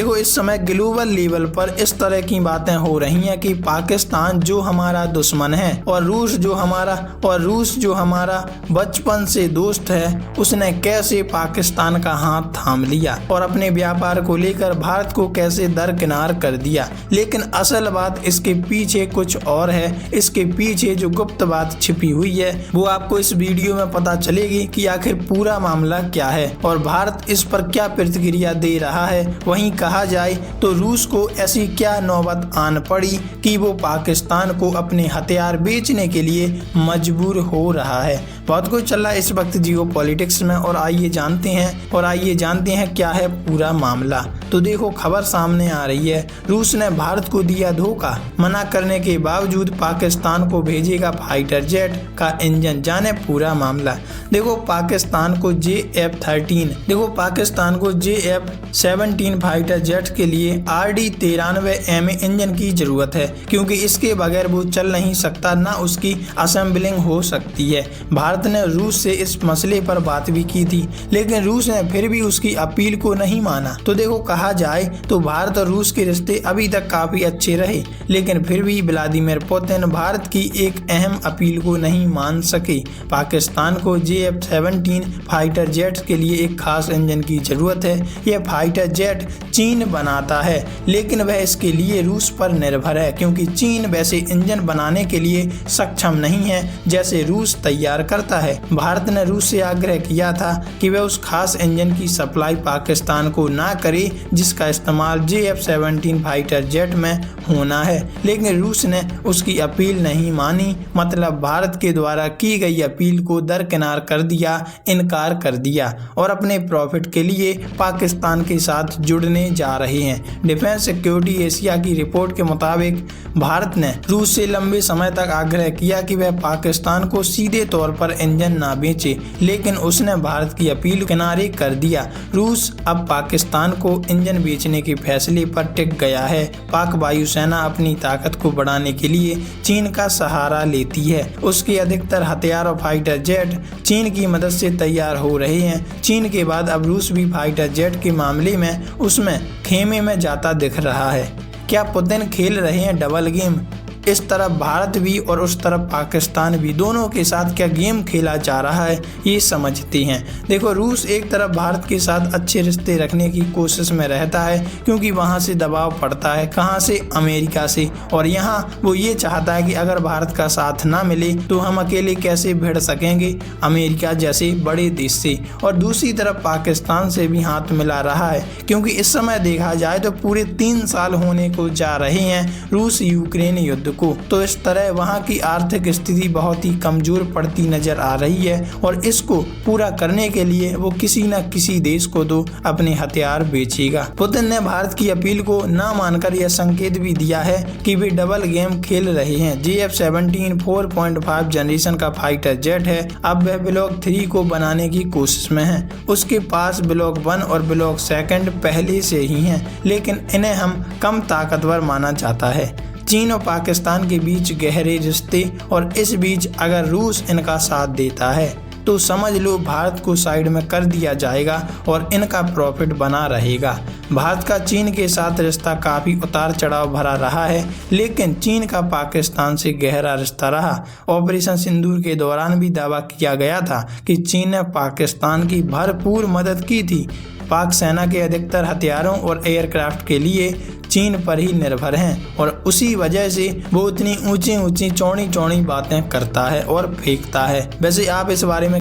देखो इस समय ग्लोबल लेवल पर इस तरह की बातें हो रही हैं कि पाकिस्तान जो हमारा दुश्मन है और रूस जो हमारा बचपन से दोस्त है, उसने कैसे पाकिस्तान का हाथ थाम लिया और अपने व्यापार को लेकर भारत को कैसे दरकिनार कर दिया। लेकिन असल बात इसके पीछे कुछ और है। इसके पीछे जो गुप्त बात छिपी हुई है वो आपको इस वीडियो में पता चलेगी कि आखिर पूरा मामला क्या है और भारत इस पर क्या प्रतिक्रिया दे रहा है। वहीं कहा जाए तो रूस को ऐसी क्या नौबत आन पड़ी कि वो पाकिस्तान को अपने हथियार बेचने के लिए मजबूर हो रहा है। बहुत कुछ चल रहा है इस वक्त जियोपॉलिटिक्स में और आइए जानते हैं क्या है पूरा मामला। तो देखो खबर सामने आ रही है, रूस ने भारत को दिया धोखा, मना करने के बावजूद पाकिस्तान को भेजेगा फाइटर जेट का इंजन। जाने पूरा मामला। देखो पाकिस्तान को JF-17 फाइटर जेट के लिए RD-93M इंजन की जरूरत है, क्योंकि इसके बगैर वो चल नहीं सकता, ना उसकी असेंबलिंग हो सकती है। भारत ने रूस से इस मसले पर बात भी की थी, लेकिन रूस ने फिर भी उसकी अपील को नहीं माना। तो देखो कहा जाए तो भारत और रूस के रिश्ते अभी तक काफी अच्छे रहे, लेकिन फिर भी व्लादिमीर पुतिन भारत की एक अहम अपील को नहीं मान सके। पाकिस्तान को JF-17 फाइटर जेट के लिए एक खास इंजन की जरूरत है। यह फाइटर जेट चीन बनाता है, लेकिन वह इसके लिए रूस पर निर्भर है, क्योंकि चीन वैसे इंजन बनाने के लिए सक्षम नहीं है जैसे रूस तैयार करता है। भारत ने रूस से आग्रह किया था कि वह उस खास इंजन की सप्लाई पाकिस्तान को ना करे जिसका इस्तेमाल JF-17 फाइटर जेट में होना है, लेकिन रूस ने उसकी अपील नहीं मानी। मतलब भारत के द्वारा की गई अपील को दरकिनार कर दिया, इनकार कर दिया और अपने प्रॉफिट के लिए पाकिस्तान के साथ जुड़ने जा रहे हैं। डिफेंस सिक्योरिटी एशिया की रिपोर्ट के मुताबिक भारत ने रूस से लंबे समय तक आग्रह किया कि वह पाकिस्तान को सीधे तौर पर इंजन ना बेचे, लेकिन उसने भारत की अपील किनारे कर दिया। रूस अब पाकिस्तान को इंजन बेचने के फैसले पर टिक गया है। पाक वायुसेना अपनी ताकत को बढ़ाने के लिए चीन का सहारा लेती है। उसके अधिकतर हथियार और फाइटर जेट चीन की मदद से तैयार हो रहे हैं। चीन के बाद अब रूस भी फाइटर जेट के मामले में उसमें खेमे में जाता दिख रहा है। क्या पुतिन खेल रहे हैं डबल गेम? इस तरफ भारत भी और उस तरफ पाकिस्तान भी, दोनों के साथ क्या गेम खेला जा रहा है ये समझते हैं। देखो रूस एक तरफ भारत के साथ अच्छे रिश्ते रखने की कोशिश में रहता है, क्योंकि वहां से दबाव पड़ता है, कहां से, अमेरिका से, और यहाँ वो ये चाहता है कि अगर भारत का साथ ना मिले तो हम अकेले कैसे भिड़ सकेंगे अमेरिका जैसे बड़े देश से। और दूसरी तरफ पाकिस्तान से भी हाथ मिला रहा है, क्योंकि इस समय देखा जाए तो पूरे 3 साल होने को जा रहे हैं रूस यूक्रेन युद्ध को। तो इस तरह वहां की आर्थिक स्थिति बहुत ही कमजोर पड़ती नजर आ रही है और इसको पूरा करने के लिए वो किसी न किसी देश को तो अपने हथियार बेचेगा। पुतिन ने भारत की अपील को न मानकर यह संकेत भी दिया है कि वे डबल गेम खेल रहे हैं। JF-17 4.5 जनरेशन का फाइटर जेट है। अब वह ब्लॉक 3 को बनाने की कोशिश में है। उसके पास ब्लॉक 1 और ब्लॉक 2 पहले से ही हैं, लेकिन इन्हें हम कम ताकतवर माना जाता है। चीन और पाकिस्तान के बीच गहरे रिश्ते, और इस बीच अगर रूस इनका साथ देता है तो समझ लो भारत को साइड में कर दिया जाएगा और इनका प्रॉफिट बना रहेगा। भारत का चीन के साथ रिश्ता काफी उतार चढ़ाव भरा रहा है, लेकिन चीन का पाकिस्तान से गहरा रिश्ता रहा। ऑपरेशन सिंदूर के दौरान भी दावा किया गया था कि चीन ने पाकिस्तान की भरपूर मदद की थी। पाक सेना के अधिकतर हथियारों और एयरक्राफ्ट के लिए चीन पर ही निर्भर हैं और उसी वजह से वो इतनी ऊंची चौड़ी बातें करता है और फेंकता है। वैसे आप इस बारे में